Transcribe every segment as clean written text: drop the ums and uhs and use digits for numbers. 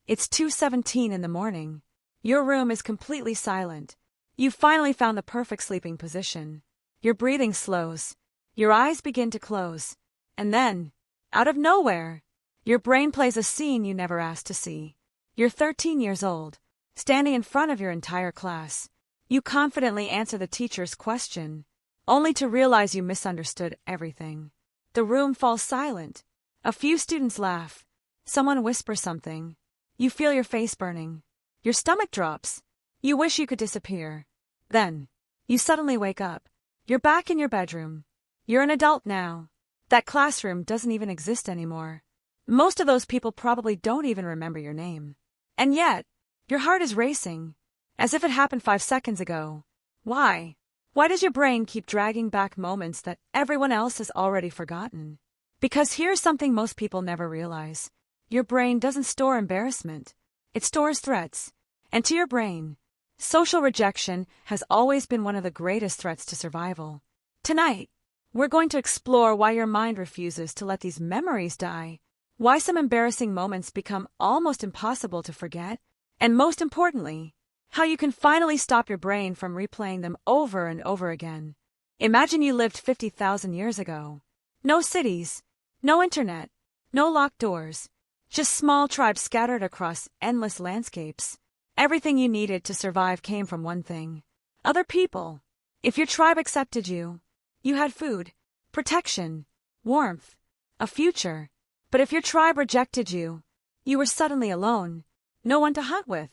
It's 2:17 in the morning. Your room is completely silent. You've finally found the perfect sleeping position. Your breathing slows. Your eyes begin to close. And then, out of nowhere, your brain plays a scene you never asked to see. You're 13 years old, standing in front of your entire class. You confidently answer the teacher's question, only to realize you misunderstood everything. The room falls silent. A few students laugh. Someone whispers something. You feel your face burning. Your stomach drops. You wish you could disappear. Then, you suddenly wake up. You're back in your bedroom. You're an adult now. That classroom doesn't even exist anymore. Most of those people probably don't even remember your name. And yet, your heart is racing, as if it happened 5 seconds ago. Why? Why does your brain keep dragging back moments that everyone else has already forgotten? Because here's something most people never realize. Your brain doesn't store embarrassment. It stores threats. And to your brain, social rejection has always been one of the greatest threats to survival. Tonight, we're going to explore why your mind refuses to let these memories die, why some embarrassing moments become almost impossible to forget, and most importantly, how you can finally stop your brain from replaying them over and over again. Imagine you lived 50,000 years ago. No cities, no internet, no locked doors, just small tribes scattered across endless landscapes. Everything you needed to survive came from one thing: other people. If your tribe accepted you, you had food, protection, warmth, a future. But if your tribe rejected you, you were suddenly alone. No one to hunt with.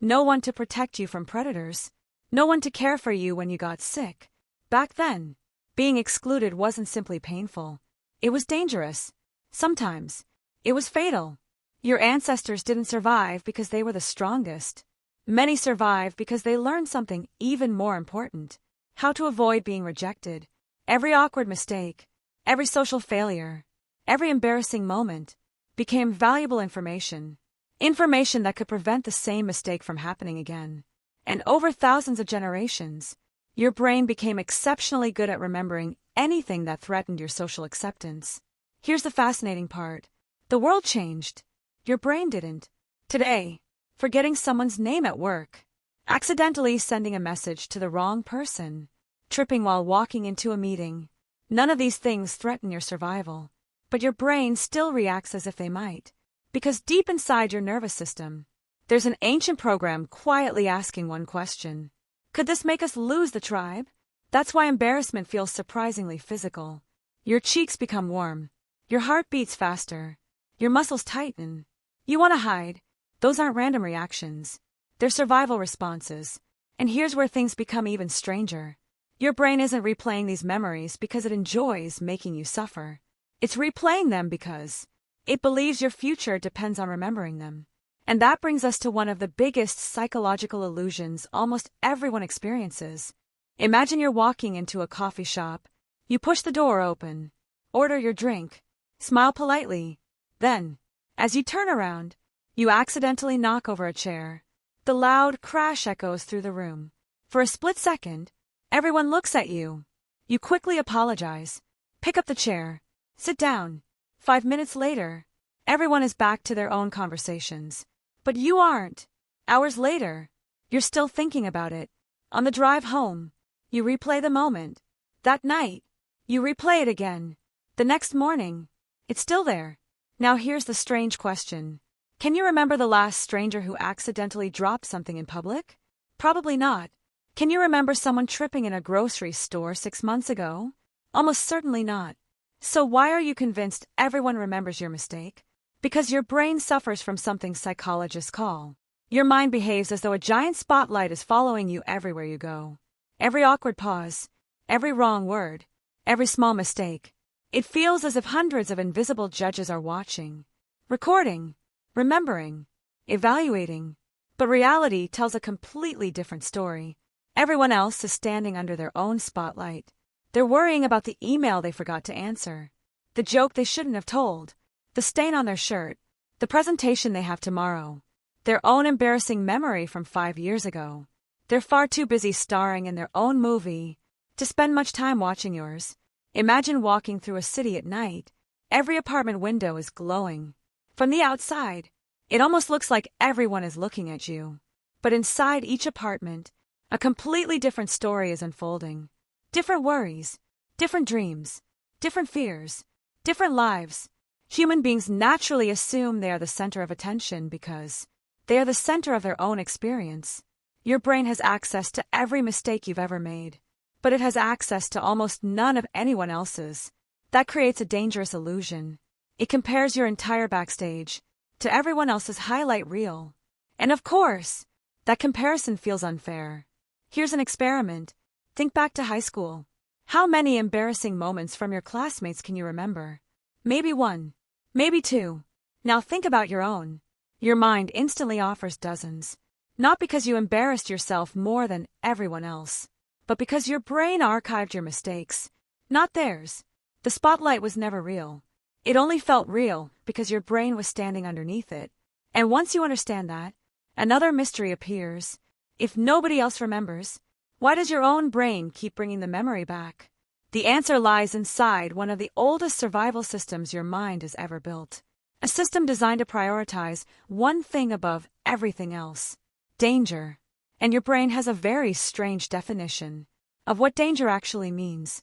No one to protect you from predators. No one to care for you when you got sick. Back then, being excluded wasn't simply painful. It was dangerous. Sometimes, it was fatal. Your ancestors didn't survive because they were the strongest. Many survived because they learned something even more important: how to avoid being rejected. Every awkward mistake, every social failure, every embarrassing moment became valuable information. Information that could prevent the same mistake from happening again. And over thousands of generations, your brain became exceptionally good at remembering anything that threatened your social acceptance. Here's the fascinating part. The world changed. Your brain didn't. Today, forgetting someone's name at work, accidentally sending a message to the wrong person, tripping while walking into a meeting, none of these things threaten your survival. But your brain still reacts as if they might. Because deep inside your nervous system, there's an ancient program quietly asking one question: could this make us lose the tribe? That's why embarrassment feels surprisingly physical. Your cheeks become warm. Your heart beats faster. Your muscles tighten. You want to hide. Those aren't random reactions. They're survival responses. And here's where things become even stranger. Your brain isn't replaying these memories because it enjoys making you suffer. It's replaying them because it believes your future depends on remembering them. And that brings us to one of the biggest psychological illusions almost everyone experiences. Imagine you're walking into a coffee shop. You push the door open, order your drink, smile politely. Then, as you turn around, you accidentally knock over a chair. The loud crash echoes through the room. For a split second, everyone looks at you. You quickly apologize, pick up the chair, sit down. 5 minutes later, everyone is back to their own conversations. But you aren't. Hours later, you're still thinking about it. On the drive home, you replay the moment. That night, you replay it again. The next morning, it's still there. Now here's the strange question. Can you remember the last stranger who accidentally dropped something in public? Probably not. Can you remember someone tripping in a grocery store 6 months ago? Almost certainly not. So why are you convinced everyone remembers your mistake? Because your brain suffers from something psychologists call. Your mind behaves as though a giant spotlight is following you everywhere you go. Every awkward pause, every wrong word, every small mistake. It feels as if hundreds of invisible judges are watching, recording, remembering, evaluating. But reality tells a completely different story. Everyone else is standing under their own spotlight. They're worrying about the email they forgot to answer, the joke they shouldn't have told, the stain on their shirt, the presentation they have tomorrow, their own embarrassing memory from 5 years ago. They're far too busy starring in their own movie to spend much time watching yours. Imagine walking through a city at night. Every apartment window is glowing. From the outside, It almost looks like everyone is looking at you. But inside each apartment, a completely different story is unfolding. Different worries, different dreams, different fears, different lives. Human beings naturally assume they are the center of attention because they are the center of their own experience. Your brain has access to every mistake you've ever made, but it has access to almost none of anyone else's. That creates a dangerous illusion. It compares your entire backstage to everyone else's highlight reel. And of course, that comparison feels unfair. Here's an experiment. Think back to high school. How many embarrassing moments from your classmates can you remember? Maybe one, maybe two. Now think about your own. Your mind instantly offers dozens. Not because you embarrassed yourself more than everyone else, but because your brain archived your mistakes, not theirs. The spotlight was never real. It only felt real because your brain was standing underneath it. And once you understand that, another mystery appears. If nobody else remembers, why does your own brain keep bringing the memory back? The answer lies inside one of the oldest survival systems your mind has ever built. A system designed to prioritize one thing above everything else: danger. And your brain has a very strange definition of what danger actually means.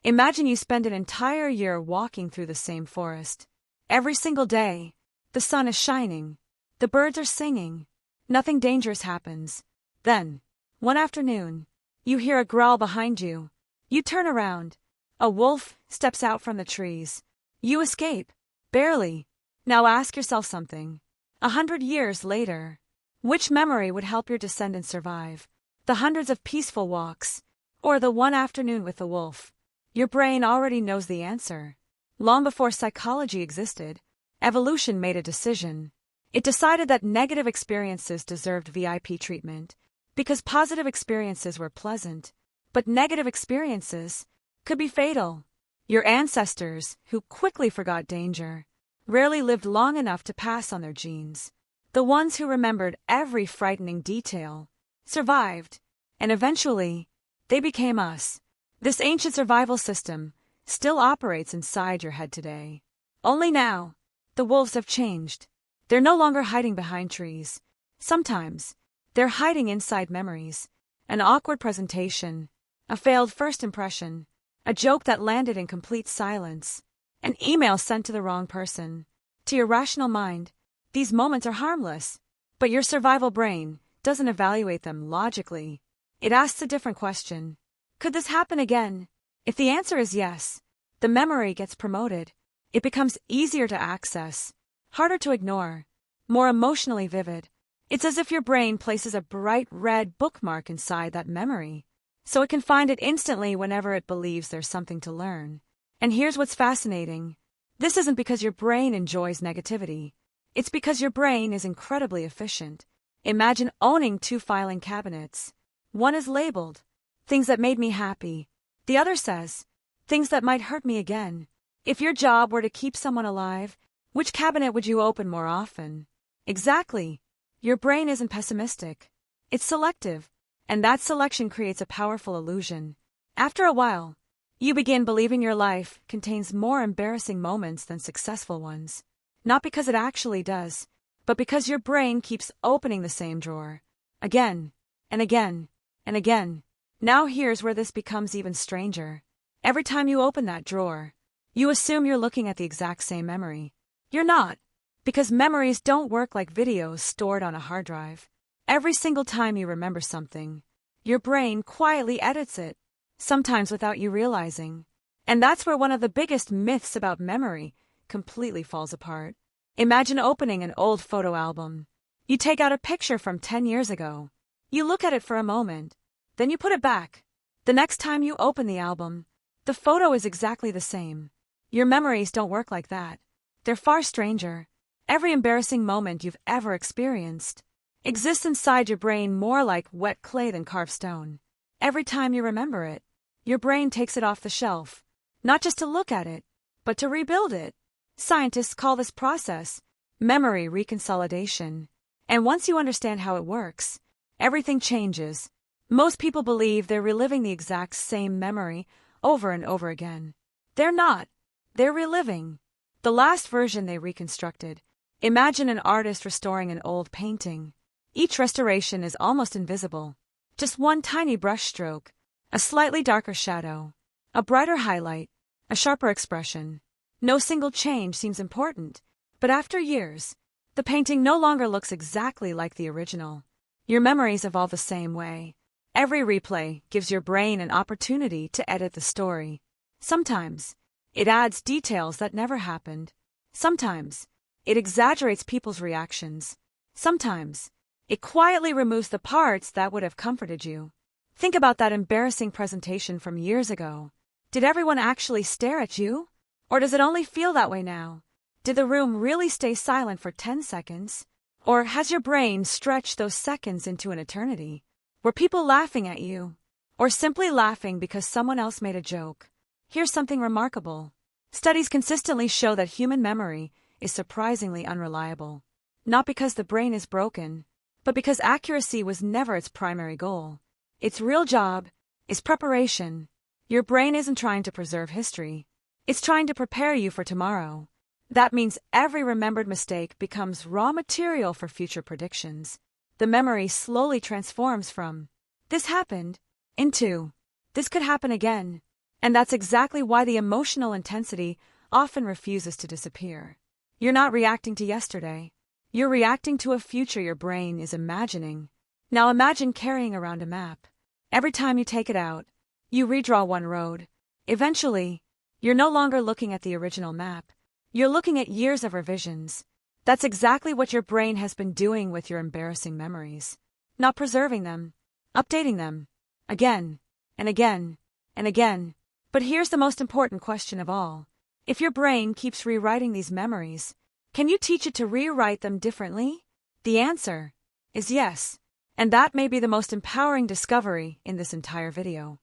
Imagine you spend an entire year walking through the same forest. Every single day, the sun is shining, the birds are singing, nothing dangerous happens. Then, one afternoon, you hear a growl behind you. You turn around. A wolf steps out from the trees. You escape. Barely. Now ask yourself something. 100 years later, which memory would help your descendants survive? The hundreds of peaceful walks, or the one afternoon with the wolf? Your brain already knows the answer. Long before psychology existed, evolution made a decision. It decided that negative experiences deserved VIP treatment because positive experiences were pleasant, but negative experiences could be fatal. Your ancestors, who quickly forgot danger, rarely lived long enough to pass on their genes. The ones who remembered every frightening detail survived, and eventually, they became us. This ancient survival system still operates inside your head today. Only now, the wolves have changed. They're no longer hiding behind trees. Sometimes, they're hiding inside memories. An awkward presentation, a failed first impression, a joke that landed in complete silence, an email sent to the wrong person. To your rational mind, these moments are harmless, but your survival brain doesn't evaluate them logically. It asks a different question. Could this happen again? If the answer is yes, the memory gets promoted. It becomes easier to access, harder to ignore, more emotionally vivid. It's as if your brain places a bright red bookmark inside that memory, so it can find it instantly whenever it believes there's something to learn. And here's what's fascinating. This isn't because your brain enjoys negativity. It's because your brain is incredibly efficient. Imagine owning two filing cabinets. One is labeled, "Things that made me happy." The other says, "Things that might hurt me again." If your job were to keep someone alive, which cabinet would you open more often? Exactly. Your brain isn't pessimistic. It's selective, and that selection creates a powerful illusion. After a while, you begin believing your life contains more embarrassing moments than successful ones. Not because it actually does, but because your brain keeps opening the same drawer. Again, and again, and again. Now here's where this becomes even stranger. Every time you open that drawer, you assume you're looking at the exact same memory. You're not, because memories don't work like videos stored on a hard drive. Every single time you remember something, your brain quietly edits it, sometimes without you realizing. And that's where one of the biggest myths about memory completely falls apart. Imagine opening an old photo album. You take out a picture from 10 years ago. You look at it for a moment. Then you put it back. The next time you open the album, the photo is exactly the same. Your memories don't work like that. They're far stranger. Every embarrassing moment you've ever experienced exists inside your brain more like wet clay than carved stone. Every time you remember it, your brain takes it off the shelf, not just to look at it, but to rebuild it. Scientists call this process memory reconsolidation. And once you understand how it works, everything changes. Most people believe they're reliving the exact same memory over and over again. They're not. They're reliving the last version they reconstructed. Imagine an artist restoring an old painting. Each restoration is almost invisible. Just one tiny brushstroke, a slightly darker shadow, a brighter highlight, a sharper expression. No single change seems important, but after years, the painting no longer looks exactly like the original. Your memories evolve the same way. Every replay gives your brain an opportunity to edit the story. Sometimes, it adds details that never happened. Sometimes, it exaggerates people's reactions. Sometimes, it quietly removes the parts that would have comforted you. Think about that embarrassing presentation from years ago. Did everyone actually stare at you? Or does it only feel that way now? Did the room really stay silent for 10 seconds? Or has your brain stretched those seconds into an eternity? Were people laughing at you? Or simply laughing because someone else made a joke? Here's something remarkable. Studies consistently show that human memory is surprisingly unreliable. Not because the brain is broken, but because accuracy was never its primary goal. Its real job is preparation. Your brain isn't trying to preserve history. It's trying to prepare you for tomorrow. That means every remembered mistake becomes raw material for future predictions. The memory slowly transforms from, "This happened," into, "This could happen again." And that's exactly why the emotional intensity often refuses to disappear. You're not reacting to yesterday. You're reacting to a future your brain is imagining. Now imagine carrying around a map. Every time you take it out, you redraw one road. Eventually, you're no longer looking at the original map. You're looking at years of revisions. That's exactly what your brain has been doing with your embarrassing memories. Not preserving them, updating them, again, and again, and again. But here's the most important question of all. If your brain keeps rewriting these memories, can you teach it to rewrite them differently? The answer is yes, and that may be the most empowering discovery in this entire video.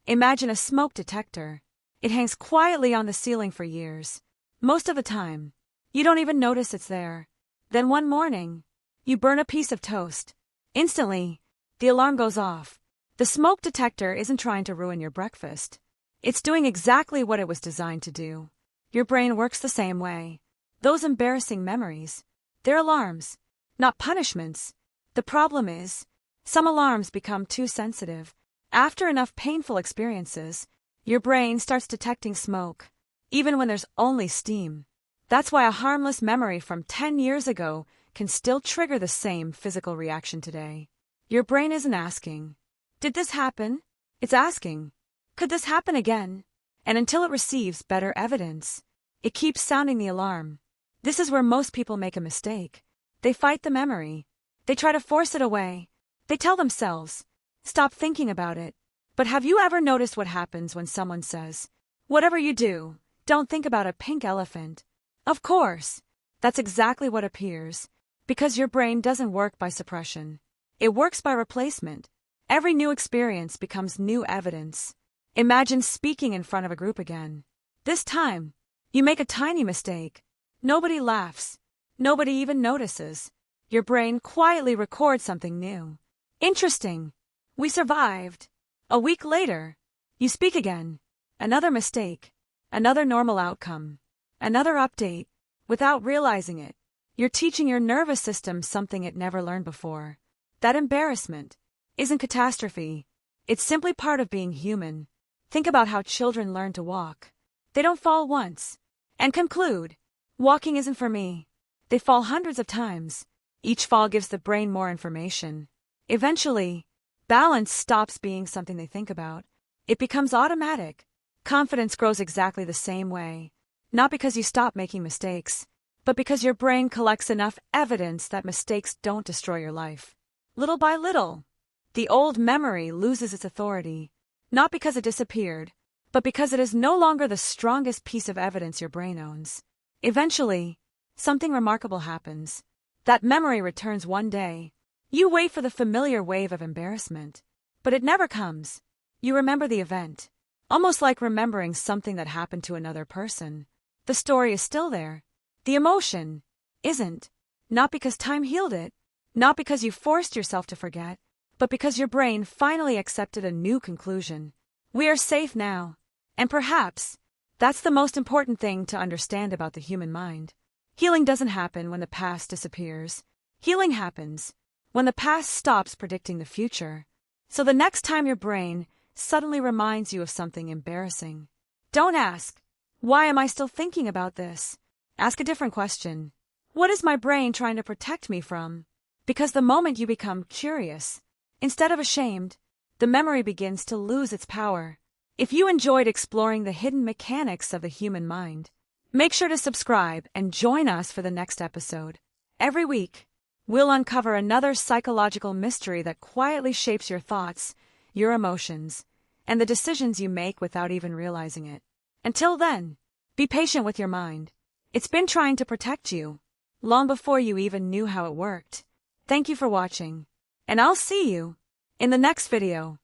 Imagine a smoke detector. It hangs quietly on the ceiling for years. Most of the time, you don't even notice it's there. Then one morning, you burn a piece of toast. Instantly, the alarm goes off. The smoke detector isn't trying to ruin your breakfast. It's doing exactly what it was designed to do. Your brain works the same way. Those embarrassing memories, they're alarms, not punishments. The problem is, some alarms become too sensitive. After enough painful experiences, your brain starts detecting smoke, even when there's only steam. That's why a harmless memory from 10 years ago can still trigger the same physical reaction today. Your brain isn't asking, "Did this happen?" It's asking, "Could this happen again?" And until it receives better evidence, it keeps sounding the alarm. This is where most people make a mistake. They fight the memory. They try to force it away. They tell themselves, "Stop thinking about it." But have you ever noticed what happens when someone says, "Whatever you do, don't think about a pink elephant"? Of course, that's exactly what appears, because your brain doesn't work by suppression. It works by replacement. Every new experience becomes new evidence. Imagine speaking in front of a group again. This time, you make a tiny mistake. Nobody laughs. Nobody even notices. Your brain quietly records something new. Interesting. We survived. A week later, you speak again. Another mistake. Another normal outcome. Another update. Without realizing it, you're teaching your nervous system something it never learned before. That embarrassment isn't catastrophe. It's simply part of being human. Think about how children learn to walk. They don't fall once and conclude, "Walking isn't for me." They fall hundreds of times. Each fall gives the brain more information. Eventually, balance stops being something they think about. It becomes automatic. Confidence grows exactly the same way. Not because you stop making mistakes, but because your brain collects enough evidence that mistakes don't destroy your life. Little by little, the old memory loses its authority. Not because it disappeared, but because it is no longer the strongest piece of evidence your brain owns. Eventually, something remarkable happens. That memory returns one day. You wait for the familiar wave of embarrassment, but it never comes. You remember the event, almost like remembering something that happened to another person. The story is still there. The emotion isn't. Not because time healed it, not because you forced yourself to forget, but because your brain finally accepted a new conclusion. We are safe now. And perhaps, that's the most important thing to understand about the human mind. Healing doesn't happen when the past disappears. Healing happens when the past stops predicting the future. So the next time your brain suddenly reminds you of something embarrassing, don't ask, "Why am I still thinking about this?" Ask a different question. What is my brain trying to protect me from? Because the moment you become curious, instead of ashamed, the memory begins to lose its power. If you enjoyed exploring the hidden mechanics of the human mind, make sure to subscribe and join us for the next episode. Every week, we'll uncover another psychological mystery that quietly shapes your thoughts, your emotions, and the decisions you make without even realizing it. Until then, be patient with your mind. It's been trying to protect you long before you even knew how it worked. Thank you for watching, and I'll see you in the next video.